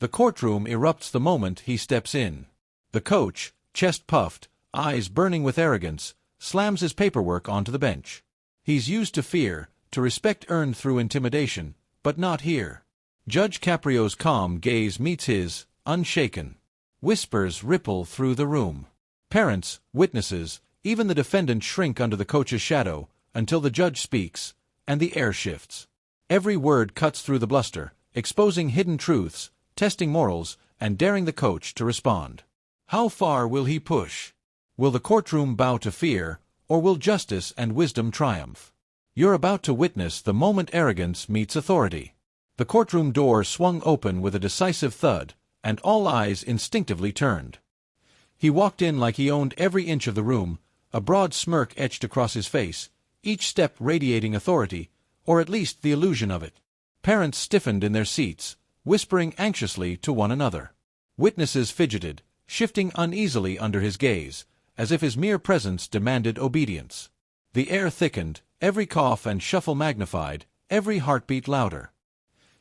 The courtroom erupts the moment he steps in. The coach, chest puffed, eyes burning with arrogance, slams his paperwork onto the bench. He's used to fear, to respect earned through intimidation, but not here. Judge Caprio's calm gaze meets his, unshaken. Whispers ripple through the room. Parents, witnesses, even the defendant shrink under the coach's shadow, until the judge speaks, and the air shifts. Every word cuts through the bluster, exposing hidden truths, testing morals, and daring the coach to respond. How far will he push? Will the courtroom bow to fear, or will justice and wisdom triumph? You're about to witness the moment arrogance meets authority. The courtroom door swung open with a decisive thud, and all eyes instinctively turned. He walked in like he owned every inch of the room, a broad smirk etched across his face, each step radiating authority, or at least the illusion of it. Parents stiffened in their seats, whispering anxiously to one another. Witnesses fidgeted, shifting uneasily under his gaze, as if his mere presence demanded obedience. The air thickened, every cough and shuffle magnified, every heartbeat louder.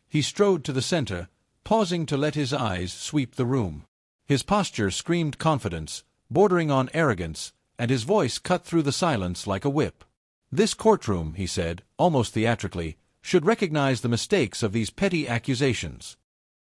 He strode to the center, pausing to let his eyes sweep the room. His posture screamed confidence, bordering on arrogance, and his voice cut through the silence like a whip. This courtroom, he said, almost theatrically, should recognize the mistakes of these petty accusations.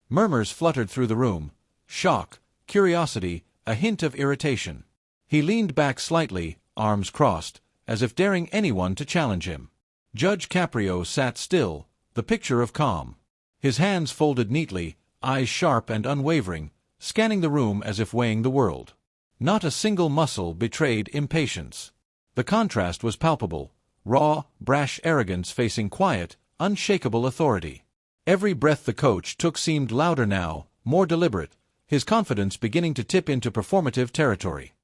Murmurs fluttered through the room, shock, curiosity, a hint of irritation. He leaned back slightly, arms crossed, as if daring anyone to challenge him. Judge Caprio sat still, the picture of calm. His hands folded neatly, eyes sharp and unwavering, scanning the room as if weighing the world. Not a single muscle betrayed impatience. The contrast was palpable, raw, brash arrogance facing quiet, unshakable authority. Every breath the coach took seemed louder now, more deliberate, his confidence beginning to tip into performative territory.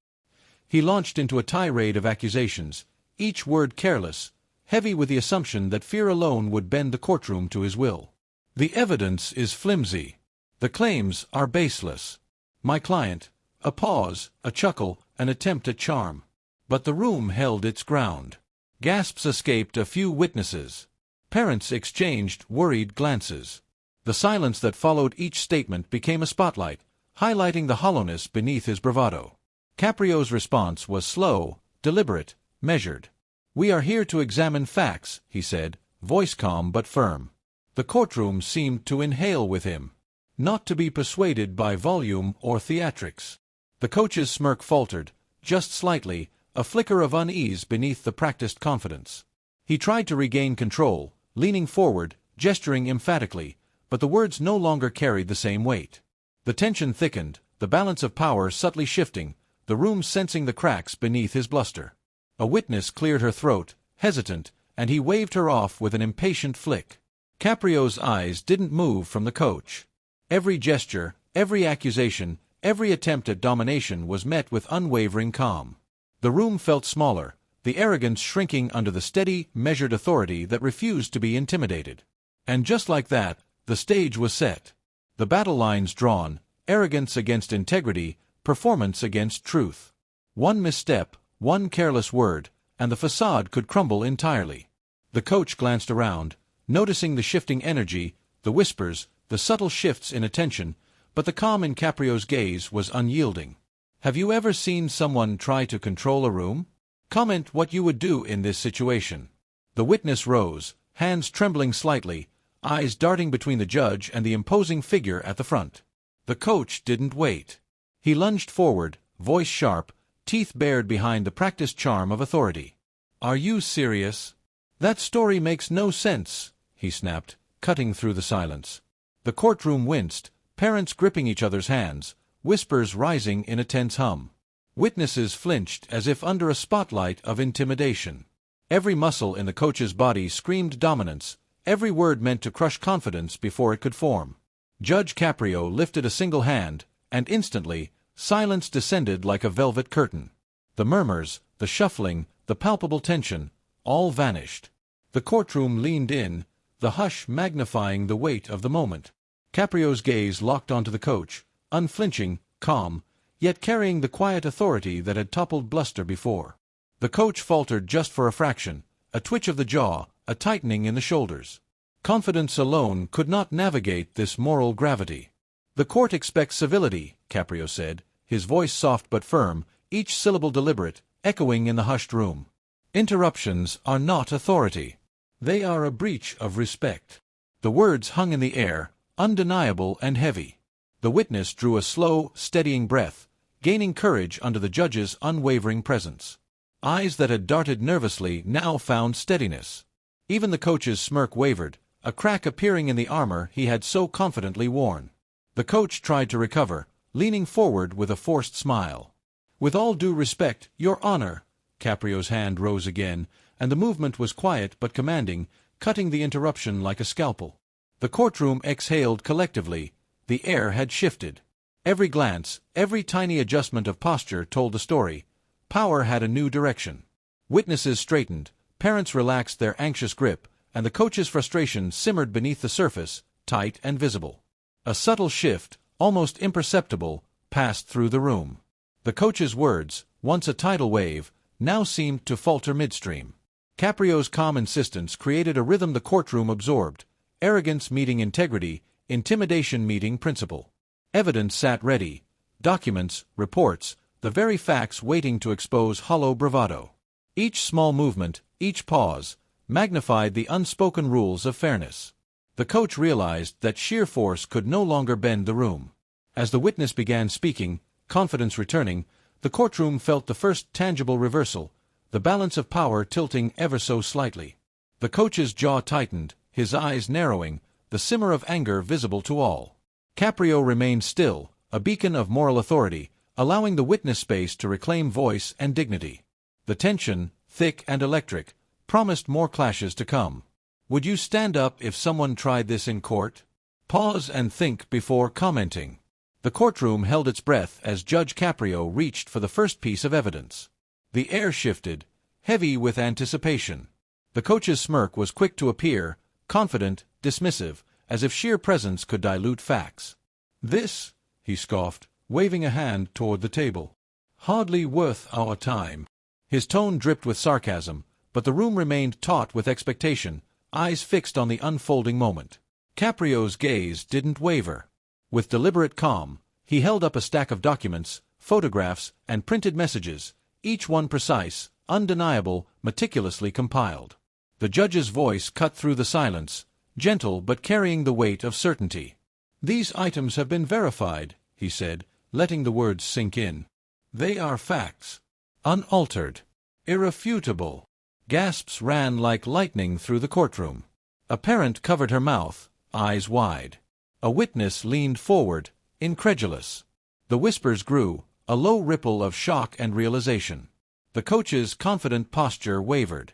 He launched into a tirade of accusations, each word careless, heavy with the assumption that fear alone would bend the courtroom to his will. The evidence is flimsy. The claims are baseless. My client, a pause, a chuckle, an attempt at charm. But the room held its ground. Gasps escaped a few witnesses. Parents exchanged worried glances. The silence that followed each statement became a spotlight, highlighting the hollowness beneath his bravado. Caprio's response was slow, deliberate, measured. "We are here to examine facts," he said, voice calm but firm. The courtroom seemed to inhale with him. Not to be persuaded by volume or theatrics. The coach's smirk faltered, just slightly, a flicker of unease beneath the practiced confidence. He tried to regain control, leaning forward, gesturing emphatically, but the words no longer carried the same weight. The tension thickened, the balance of power subtly shifting, the room sensing the cracks beneath his bluster. A witness cleared her throat, hesitant, and he waved her off with an impatient flick. Caprio's eyes didn't move from the coach. Every gesture, every accusation, every attempt at domination was met with unwavering calm. The room felt smaller, the arrogance shrinking under the steady, measured authority that refused to be intimidated. And just like that, the stage was set. The battle lines drawn, arrogance against integrity, performance against truth. One misstep, one careless word, and the facade could crumble entirely. The coach glanced around, noticing the shifting energy, the whispers, the subtle shifts in attention, but the calm in Caprio's gaze was unyielding. Have you ever seen someone try to control a room? Comment what you would do in this situation. The witness rose, hands trembling slightly, eyes darting between the judge and the imposing figure at the front. The coach didn't wait. He lunged forward, voice sharp, teeth bared behind the practiced charm of authority. "Are you serious? That story makes no sense," he snapped, cutting through the silence. The courtroom winced, parents gripping each other's hands, whispers rising in a tense hum. Witnesses flinched as if under a spotlight of intimidation. Every muscle in the coach's body screamed dominance, every word meant to crush confidence before it could form. Judge Caprio lifted a single hand, and instantly, silence descended like a velvet curtain. The murmurs, the shuffling, the palpable tension, all vanished. The courtroom leaned in, the hush magnifying the weight of the moment. Caprio's gaze locked onto the coach, unflinching, calm, yet carrying the quiet authority that had toppled bluster before. The coach faltered just for a fraction, a twitch of the jaw, a tightening in the shoulders. Confidence alone could not navigate this moral gravity. "The court expects civility," Caprio said, his voice soft but firm, each syllable deliberate, echoing in the hushed room. "Interruptions are not authority. They are a breach of respect." The words hung in the air, undeniable and heavy. The witness drew a slow, steadying breath, gaining courage under the judge's unwavering presence. Eyes that had darted nervously now found steadiness. Even the coach's smirk wavered, a crack appearing in the armor he had so confidently worn. The coach tried to recover, leaning forward with a forced smile. "With all due respect, Your Honor." Caprio's hand rose again, and the movement was quiet but commanding, cutting the interruption like a scalpel. The courtroom exhaled collectively. The air had shifted. Every glance, every tiny adjustment of posture told the story. Power had a new direction. Witnesses straightened, parents relaxed their anxious grip, and the coach's frustration simmered beneath the surface, tight and visible. A subtle shift, almost imperceptible, passed through the room. The coach's words, once a tidal wave, now seemed to falter midstream. Caprio's calm insistence created a rhythm the courtroom absorbed, arrogance meeting integrity, intimidation meeting principle. Evidence sat ready, documents, reports, the very facts waiting to expose hollow bravado. Each small movement, each pause, magnified the unspoken rules of fairness. The coach realized that sheer force could no longer bend the room. As the witness began speaking, confidence returning, the courtroom felt the first tangible reversal, the balance of power tilting ever so slightly. The coach's jaw tightened, his eyes narrowing, the simmer of anger visible to all. Caprio remained still, a beacon of moral authority, allowing the witness space to reclaim voice and dignity. The tension, thick and electric, promised more clashes to come. "Would you stand up if someone tried this in court? Pause and think before commenting." The courtroom held its breath as Judge Caprio reached for the first piece of evidence. The air shifted, heavy with anticipation. The coach's smirk was quick to appear, confident, dismissive, as if sheer presence could dilute facts. "This," he scoffed, waving a hand toward the table, "hardly worth our time." His tone dripped with sarcasm, but the room remained taut with expectation, eyes fixed on the unfolding moment. Caprio's gaze didn't waver. With deliberate calm, he held up a stack of documents, photographs, and printed messages, each one precise, undeniable, meticulously compiled. The judge's voice cut through the silence, gentle but carrying the weight of certainty. "These items have been verified," he said, letting the words sink in. "They are facts. Unaltered. Irrefutable." Gasps ran like lightning through the courtroom. A parent covered her mouth, eyes wide. A witness leaned forward, incredulous. The whispers grew, a low ripple of shock and realization. The coach's confident posture wavered.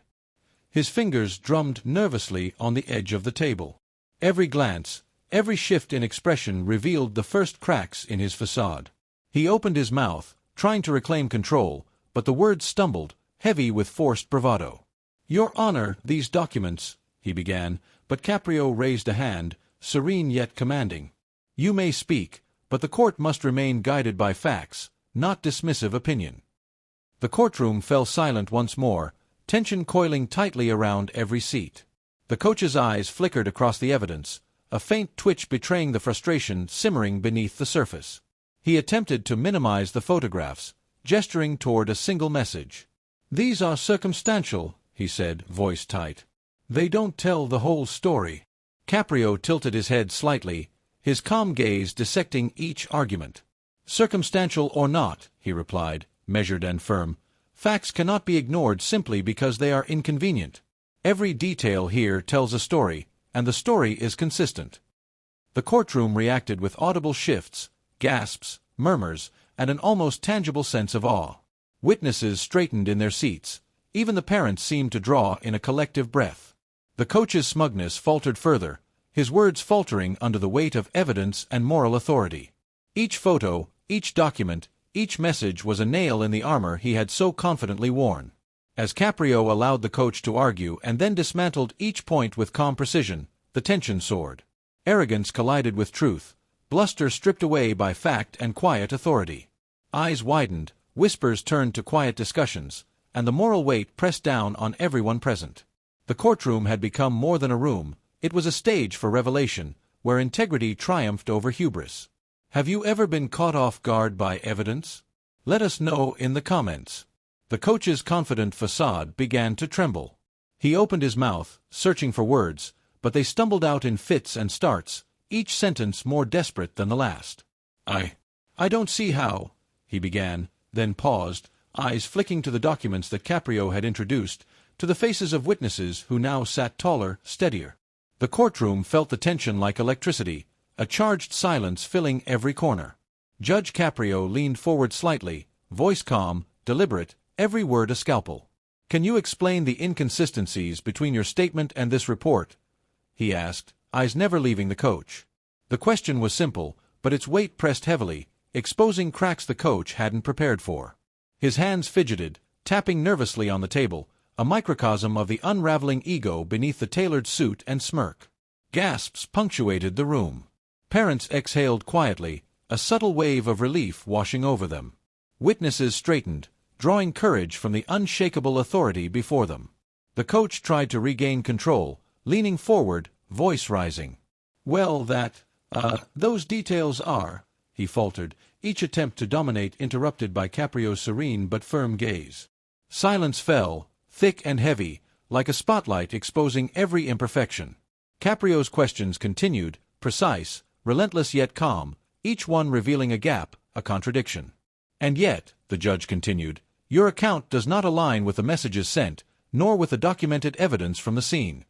His fingers drummed nervously on the edge of the table. Every glance, every shift in expression revealed the first cracks in his facade. He opened his mouth, trying to reclaim control, but the words stumbled, heavy with forced bravado. "Your Honor, these documents," he began, but Caprio raised a hand, serene yet commanding. "You may speak, but the court must remain guided by facts, not dismissive opinion." The courtroom fell silent once more, tension coiling tightly around every seat. The coach's eyes flickered across the evidence, a faint twitch betraying the frustration simmering beneath the surface. He attempted to minimize the photographs, gesturing toward a single message. "These are circumstantial," he said, voice tight. "They don't tell the whole story." Caprio tilted his head slightly, his calm gaze dissecting each argument. "Circumstantial or not," he replied, measured and firm, "facts cannot be ignored simply because they are inconvenient. Every detail here tells a story, and the story is consistent." The courtroom reacted with audible shifts, gasps, murmurs, and an almost tangible sense of awe. Witnesses straightened in their seats. Even the parents seemed to draw in a collective breath. The coach's smugness faltered further, his words faltering under the weight of evidence and moral authority. Each photo, each document, each message was a nail in the armor he had so confidently worn. As Caprio allowed the coach to argue and then dismantled each point with calm precision, the tension soared. Arrogance collided with truth, bluster stripped away by fact and quiet authority. Eyes widened, whispers turned to quiet discussions, and the moral weight pressed down on everyone present. The courtroom had become more than a room, it was a stage for revelation, where integrity triumphed over hubris. Have you ever been caught off guard by evidence? Let us know in the comments. The coach's confident facade began to tremble. He opened his mouth, searching for words, but they stumbled out in fits and starts, each sentence more desperate than the last. I don't see how, he began, then paused, eyes flicking to the documents that Caprio had introduced, to the faces of witnesses who now sat taller, steadier. The courtroom felt the tension like electricity, a charged silence filling every corner. Judge Caprio leaned forward slightly, voice calm, deliberate, every word a scalpel. "Can you explain the inconsistencies between your statement and this report?" he asked, eyes never leaving the coach. The question was simple, but its weight pressed heavily, exposing cracks the coach hadn't prepared for. His hands fidgeted, tapping nervously on the table, a microcosm of the unraveling ego beneath the tailored suit and smirk. Gasps punctuated the room. Parents exhaled quietly, a subtle wave of relief washing over them. Witnesses straightened, drawing courage from the unshakable authority before them. The coach tried to regain control, leaning forward, voice rising. "Well, those details are," he faltered, each attempt to dominate interrupted by Caprio's serene but firm gaze. Silence fell, thick and heavy, like a spotlight exposing every imperfection. Caprio's questions continued, precise, relentless yet calm, each one revealing a gap, a contradiction. "And yet," the judge continued, "your account does not align with the messages sent, nor with the documented evidence from the scene."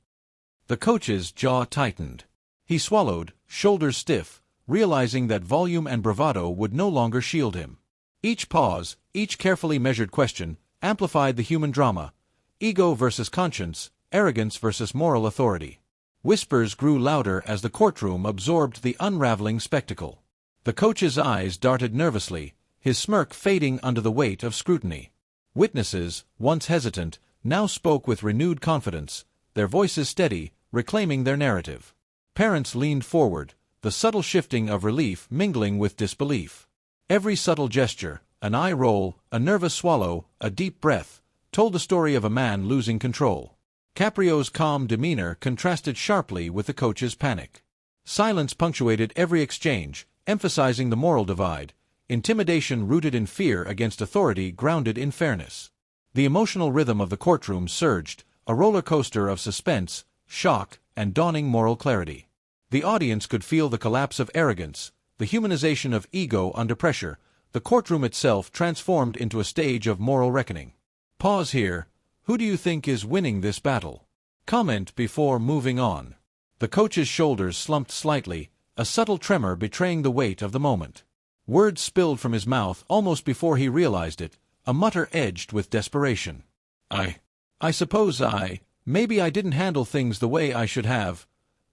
The coach's jaw tightened. He swallowed, shoulders stiff, realizing that volume and bravado would no longer shield him. Each pause, each carefully measured question, amplified the human drama: ego versus conscience, arrogance versus moral authority. Whispers grew louder as the courtroom absorbed the unraveling spectacle. The coach's eyes darted nervously, his smirk fading under the weight of scrutiny. Witnesses, once hesitant, now spoke with renewed confidence, their voices steady, reclaiming their narrative. Parents leaned forward, the subtle shifting of relief mingling with disbelief. Every subtle gesture, an eye roll, a nervous swallow, a deep breath, told the story of a man losing control. Caprio's calm demeanor contrasted sharply with the coach's panic. Silence punctuated every exchange, emphasizing the moral divide, intimidation rooted in fear against authority grounded in fairness. The emotional rhythm of the courtroom surged, a roller coaster of suspense, shock, and dawning moral clarity. The audience could feel the collapse of arrogance, the humanization of ego under pressure, the courtroom itself transformed into a stage of moral reckoning. Pause here. Who do you think is winning this battle? Comment before moving on. The coach's shoulders slumped slightly, a subtle tremor betraying the weight of the moment. Words spilled from his mouth almost before he realized it, a mutter edged with desperation. I suppose maybe I didn't handle things the way I should have."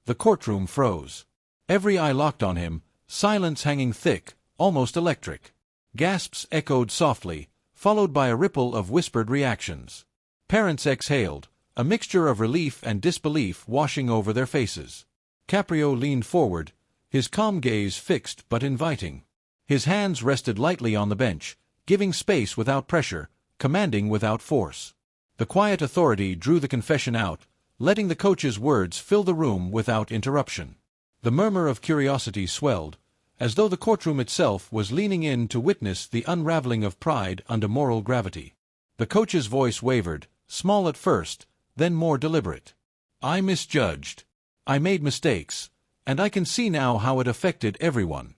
The courtroom froze. Every eye locked on him, silence hanging thick, almost electric. Gasps echoed softly, followed by a ripple of whispered reactions. Parents exhaled, a mixture of relief and disbelief washing over their faces. Caprio leaned forward, his calm gaze fixed but inviting. His hands rested lightly on the bench, giving space without pressure, commanding without force. The quiet authority drew the confession out, letting the coach's words fill the room without interruption. The murmur of curiosity swelled, as though the courtroom itself was leaning in to witness the unraveling of pride under moral gravity. The coach's voice wavered, small at first, then more deliberate. "I misjudged. I made mistakes, and I can see now how it affected everyone."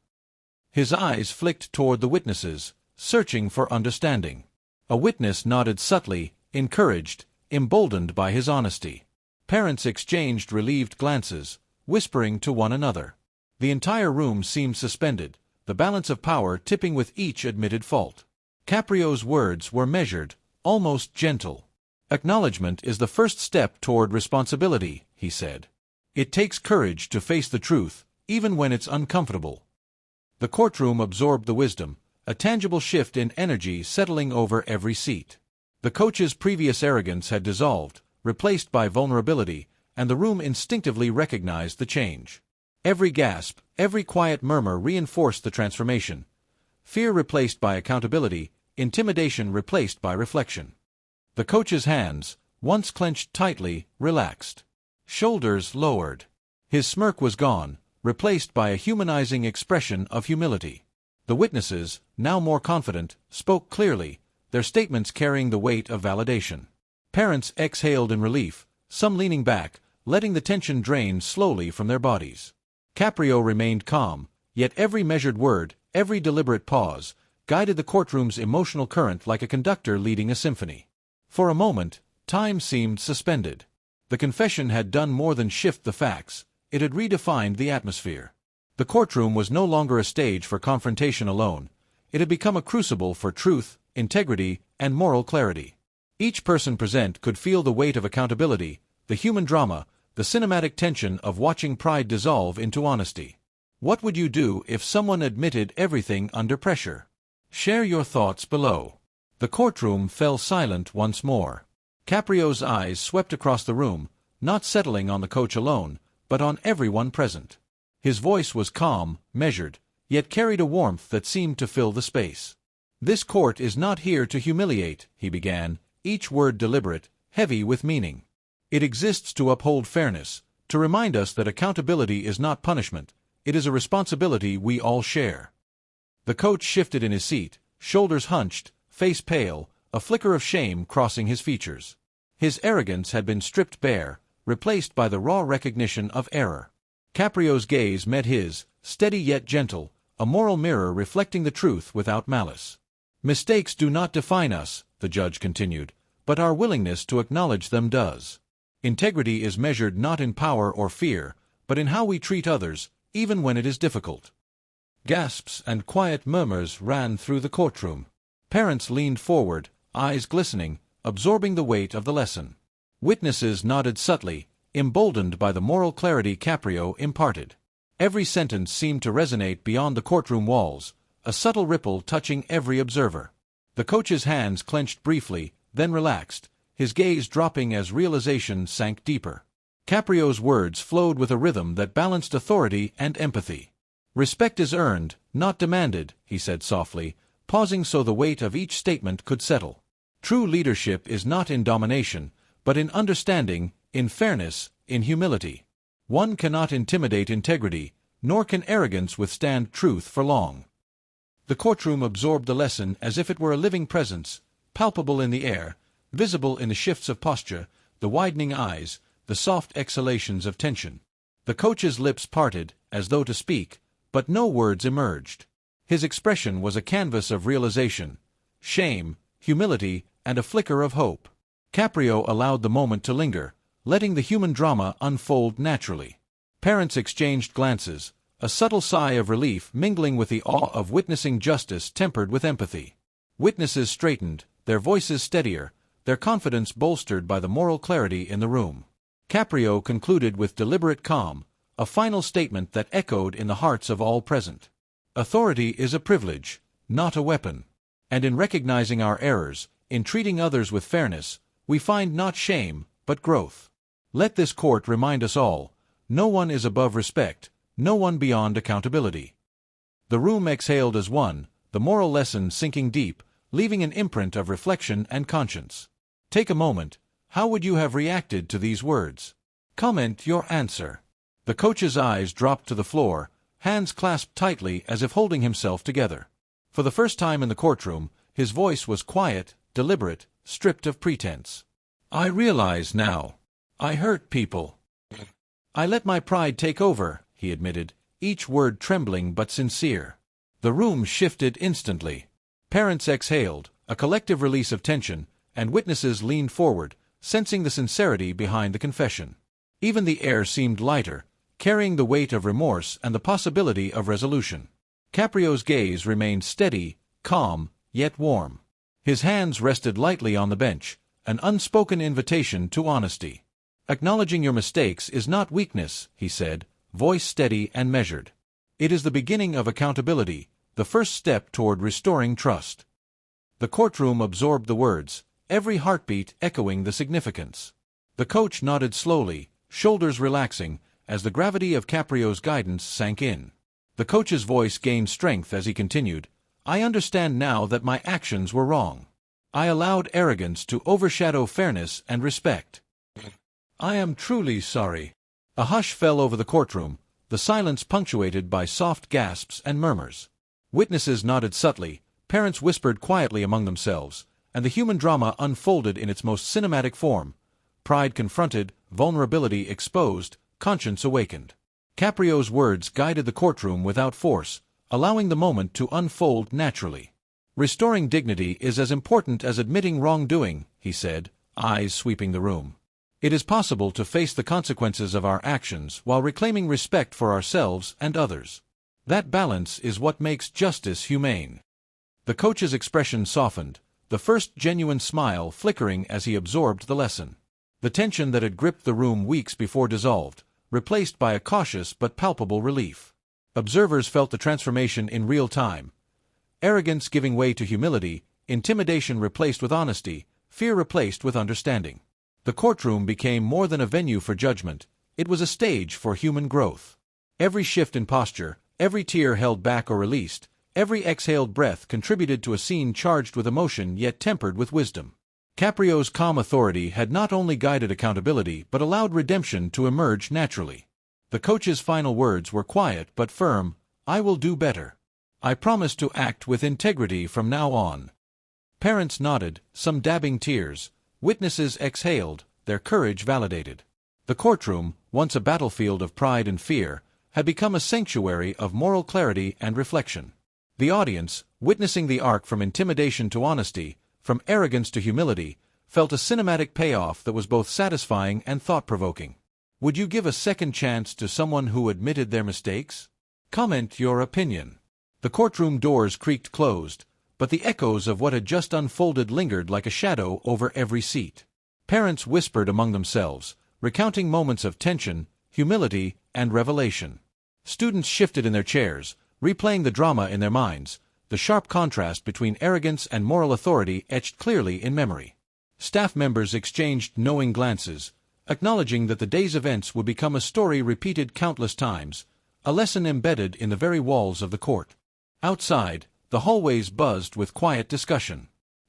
His eyes flicked toward the witnesses, searching for understanding. A witness nodded subtly, encouraged, emboldened by his honesty. Parents exchanged relieved glances, whispering to one another. The entire room seemed suspended, the balance of power tipping with each admitted fault. Caprio's words were measured, almost gentle. "Acknowledgement is the first step toward responsibility," he said. "It takes courage to face the truth, even when it's uncomfortable." The courtroom absorbed the wisdom, a tangible shift in energy settling over every seat. The coach's previous arrogance had dissolved, replaced by vulnerability, and the room instinctively recognized the change. Every gasp, every quiet murmur reinforced the transformation. Fear replaced by accountability, intimidation replaced by reflection. The coach's hands, once clenched tightly, relaxed. Shoulders lowered. His smirk was gone, replaced by a humanizing expression of humility. The witnesses, now more confident, spoke clearly, their statements carrying the weight of validation. Parents exhaled in relief, some leaning back, letting the tension drain slowly from their bodies. Caprio remained calm, yet every measured word, every deliberate pause, guided the courtroom's emotional current like a conductor leading a symphony. For a moment, time seemed suspended. The confession had done more than shift the facts, it had redefined the atmosphere. The courtroom was no longer a stage for confrontation alone, it had become a crucible for truth, integrity, and moral clarity. Each person present could feel the weight of accountability, the human drama, the cinematic tension of watching pride dissolve into honesty. What would you do if someone admitted everything under pressure? Share your thoughts below. The courtroom fell silent once more. Caprio's eyes swept across the room, not settling on the coach alone, but on everyone present. His voice was calm, measured, yet carried a warmth that seemed to fill the space. "This court is not here to humiliate," he began, each word deliberate, heavy with meaning. "It exists to uphold fairness, to remind us that accountability is not punishment, it is a responsibility we all share." The coach shifted in his seat, shoulders hunched, face pale, a flicker of shame crossing his features. His arrogance had been stripped bare, replaced by the raw recognition of error. Caprio's gaze met his, steady yet gentle, a moral mirror reflecting the truth without malice. "Mistakes do not define us," the judge continued, "but our willingness to acknowledge them does. Integrity is measured not in power or fear, but in how we treat others, even when it is difficult." Gasps and quiet murmurs ran through the courtroom. Parents leaned forward, eyes glistening, absorbing the weight of the lesson. Witnesses nodded subtly, emboldened by the moral clarity Caprio imparted. Every sentence seemed to resonate beyond the courtroom walls, a subtle ripple touching every observer. The coach's hands clenched briefly, then relaxed, his gaze dropping as realization sank deeper. Caprio's words flowed with a rhythm that balanced authority and empathy. "Respect is earned, not demanded," he said softly, pausing so the weight of each statement could settle. "True leadership is not in domination, but in understanding, in fairness, in humility. One cannot intimidate integrity, nor can arrogance withstand truth for long." The courtroom absorbed the lesson as if it were a living presence, palpable in the air, visible in the shifts of posture, the widening eyes, the soft exhalations of tension. The coach's lips parted, as though to speak, but no words emerged. His expression was a canvas of realization, shame, humility, and a flicker of hope. Caprio allowed the moment to linger, letting the human drama unfold naturally. Parents exchanged glances, a subtle sigh of relief mingling with the awe of witnessing justice tempered with empathy. Witnesses straightened, their voices steadier, their confidence bolstered by the moral clarity in the room. Caprio concluded with deliberate calm, a final statement that echoed in the hearts of all present. "Authority is a privilege, not a weapon. And in recognizing our errors, in treating others with fairness, we find not shame, but growth. Let this court remind us all, no one is above respect, no one beyond accountability." The room exhaled as one, the moral lesson sinking deep, leaving an imprint of reflection and conscience. Take a moment. How would you have reacted to these words? Comment your answer. The coach's eyes dropped to the floor, hands clasped tightly as if holding himself together. For the first time in the courtroom, his voice was quiet, deliberate, stripped of pretense. "I realize now. I hurt people. I let my pride take over," he admitted, each word trembling but sincere. The room shifted instantly. Parents exhaled, a collective release of tension, and witnesses leaned forward, sensing the sincerity behind the confession. Even the air seemed lighter, carrying the weight of remorse and the possibility of resolution. Caprio's gaze remained steady, calm, yet warm. His hands rested lightly on the bench, an unspoken invitation to honesty. "Acknowledging your mistakes is not weakness," he said, voice steady and measured. "It is the beginning of accountability, the first step toward restoring trust." The courtroom absorbed the words, every heartbeat echoing the significance. The coach nodded slowly, shoulders relaxing, as the gravity of Caprio's guidance sank in. The coach's voice gained strength as he continued, "I understand now that my actions were wrong. I allowed arrogance to overshadow fairness and respect. I am truly sorry." A hush fell over the courtroom, the silence punctuated by soft gasps and murmurs. Witnesses nodded subtly, parents whispered quietly among themselves, and the human drama unfolded in its most cinematic form. Pride confronted, vulnerability exposed, conscience awakened. Caprio's words guided the courtroom without force, allowing the moment to unfold naturally. "Restoring dignity is as important as admitting wrongdoing," he said, eyes sweeping the room. "It is possible to face the consequences of our actions while reclaiming respect for ourselves and others. That balance is what makes justice humane." The coach's expression softened, the first genuine smile flickering as he absorbed the lesson. The tension that had gripped the room weeks before dissolved, replaced by a cautious but palpable relief. Observers felt the transformation in real time. Arrogance giving way to humility, intimidation replaced with honesty, fear replaced with understanding. The courtroom became more than a venue for judgment, it was a stage for human growth. Every shift in posture, every tear held back or released, every exhaled breath contributed to a scene charged with emotion yet tempered with wisdom. Caprio's calm authority had not only guided accountability but allowed redemption to emerge naturally. The coach's final words were quiet but firm, "I will do better. I promise to act with integrity from now on." Parents nodded, some dabbing tears. Witnesses exhaled, their courage validated. The courtroom, once a battlefield of pride and fear, had become a sanctuary of moral clarity and reflection. The audience, witnessing the arc from intimidation to honesty, from arrogance to humility, felt a cinematic payoff that was both satisfying and thought-provoking. Would you give a second chance to someone who admitted their mistakes? Comment your opinion. The courtroom doors creaked closed, but the echoes of what had just unfolded lingered like a shadow over every seat. Parents whispered among themselves, recounting moments of tension, humility, and revelation. Students shifted in their chairs, replaying the drama in their minds, the sharp contrast between arrogance and moral authority etched clearly in memory. Staff members exchanged knowing glances, acknowledging that the day's events would become a story repeated countless times, a lesson embedded in the very walls of the court. Outside, the hallways buzzed with quiet discussion.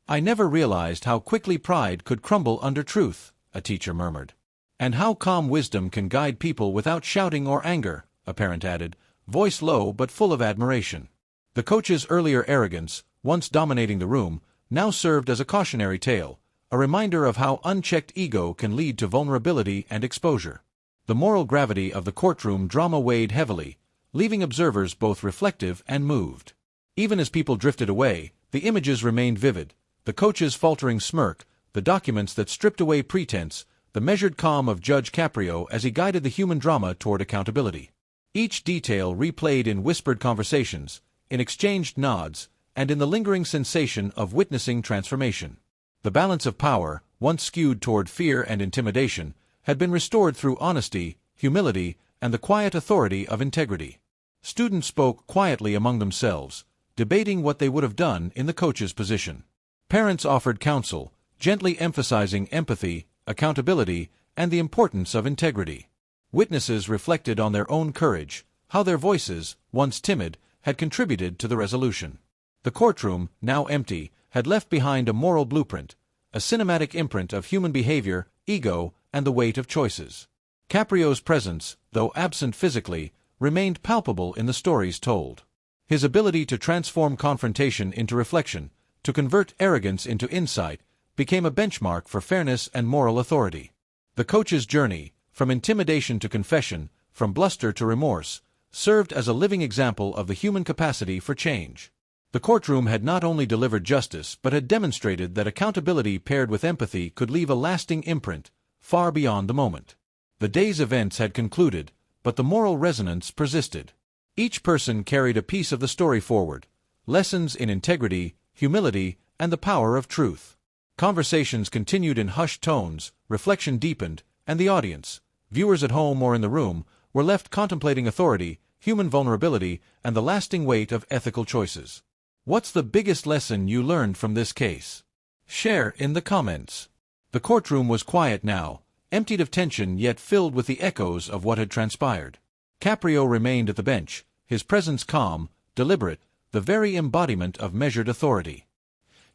"I never realized how quickly pride could crumble under truth," a teacher murmured. "And how calm wisdom can guide people without shouting or anger," a parent added, voice low but full of admiration. The coach's earlier arrogance, once dominating the room, now served as a cautionary tale, a reminder of how unchecked ego can lead to vulnerability and exposure. The moral gravity of the courtroom drama weighed heavily, leaving observers both reflective and moved. Even as people drifted away, the images remained vivid, the coach's faltering smirk, the documents that stripped away pretense, the measured calm of Judge Caprio as he guided the human drama toward accountability. Each detail replayed in whispered conversations, in exchanged nods, and in the lingering sensation of witnessing transformation. The balance of power, once skewed toward fear and intimidation, had been restored through honesty, humility, and the quiet authority of integrity. Students spoke quietly among themselves, debating what they would have done in the coach's position. Parents offered counsel, gently emphasizing empathy, accountability, and the importance of integrity. Witnesses reflected on their own courage, how their voices, once timid, had contributed to the resolution. The courtroom, now empty, had left behind a moral blueprint, a cinematic imprint of human behavior, ego, and the weight of choices. Caprio's presence, though absent physically, remained palpable in the stories told. His ability to transform confrontation into reflection, to convert arrogance into insight, became a benchmark for fairness and moral authority. The coach's journey, from intimidation to confession, from bluster to remorse, served as a living example of the human capacity for change. The courtroom had not only delivered justice but had demonstrated that accountability paired with empathy could leave a lasting imprint, far beyond the moment. The day's events had concluded, but the moral resonance persisted. Each person carried a piece of the story forward, lessons in integrity, humility, and the power of truth. Conversations continued in hushed tones, reflection deepened, and the audience, viewers at home or in the room, were left contemplating authority, human vulnerability, and the lasting weight of ethical choices. What's the biggest lesson you learned from this case? Share in the comments. The courtroom was quiet now, emptied of tension yet filled with the echoes of what had transpired. Caprio remained at the bench, his presence calm, deliberate, the very embodiment of measured authority.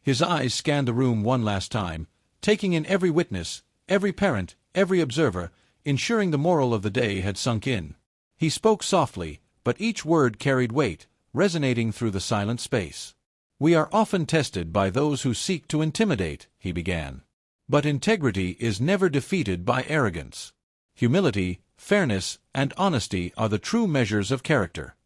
His eyes scanned the room one last time, taking in every witness, every parent, every observer, ensuring the moral of the day had sunk in. He spoke softly, but each word carried weight, resonating through the silent space. "We are often tested by those who seek to intimidate," he began. "But integrity is never defeated by arrogance. Humility, fairness, and honesty are the true measures of character."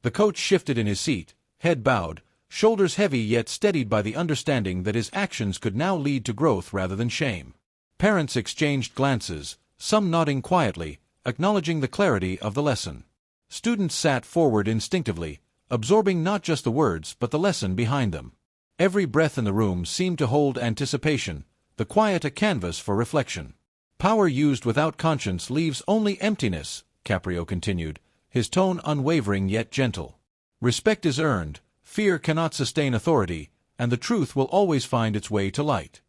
The coach shifted in his seat, head bowed, shoulders heavy yet steadied by the understanding that his actions could now lead to growth rather than shame. Parents exchanged glances, some nodding quietly, acknowledging the clarity of the lesson. Students sat forward instinctively, absorbing not just the words but the lesson behind them. Every breath in the room seemed to hold anticipation, the quiet a canvas for reflection. "Power used without conscience leaves only emptiness," Caprio continued, his tone unwavering yet gentle. "Respect is earned, fear cannot sustain authority, and the truth will always find its way to light."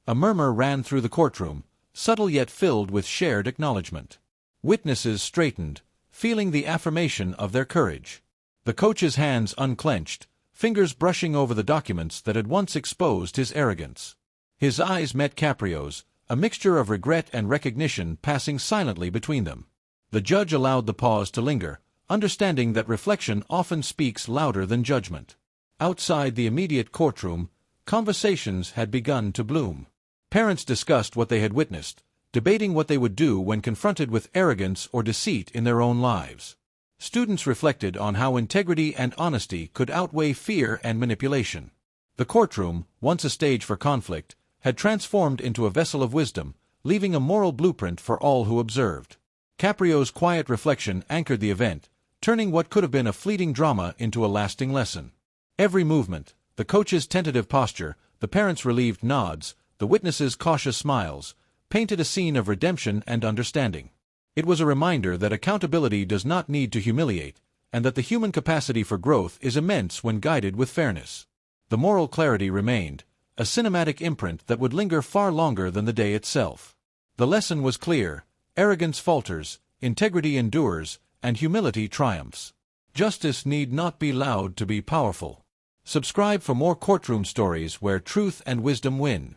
A murmur ran through the courtroom, subtle yet filled with shared acknowledgement. Witnesses straightened, feeling the affirmation of their courage. The coach's hands unclenched, fingers brushing over the documents that had once exposed his arrogance. His eyes met Caprio's, a mixture of regret and recognition passing silently between them. The judge allowed the pause to linger, understanding that reflection often speaks louder than judgment. Outside the immediate courtroom, conversations had begun to bloom. Parents discussed what they had witnessed, debating what they would do when confronted with arrogance or deceit in their own lives. Students reflected on how integrity and honesty could outweigh fear and manipulation. The courtroom, once a stage for conflict, had transformed into a vessel of wisdom, leaving a moral blueprint for all who observed. Caprio's quiet reflection anchored the event, turning what could have been a fleeting drama into a lasting lesson. Every movement, the coach's tentative posture, the parents' relieved nods, the witnesses' cautious smiles, painted a scene of redemption and understanding. It was a reminder that accountability does not need to humiliate, and that the human capacity for growth is immense when guided with fairness. The moral clarity remained, a cinematic imprint that would linger far longer than the day itself. The lesson was clear: arrogance falters, integrity endures, and humility triumphs. Justice need not be loud to be powerful. Subscribe for more courtroom stories where truth and wisdom win.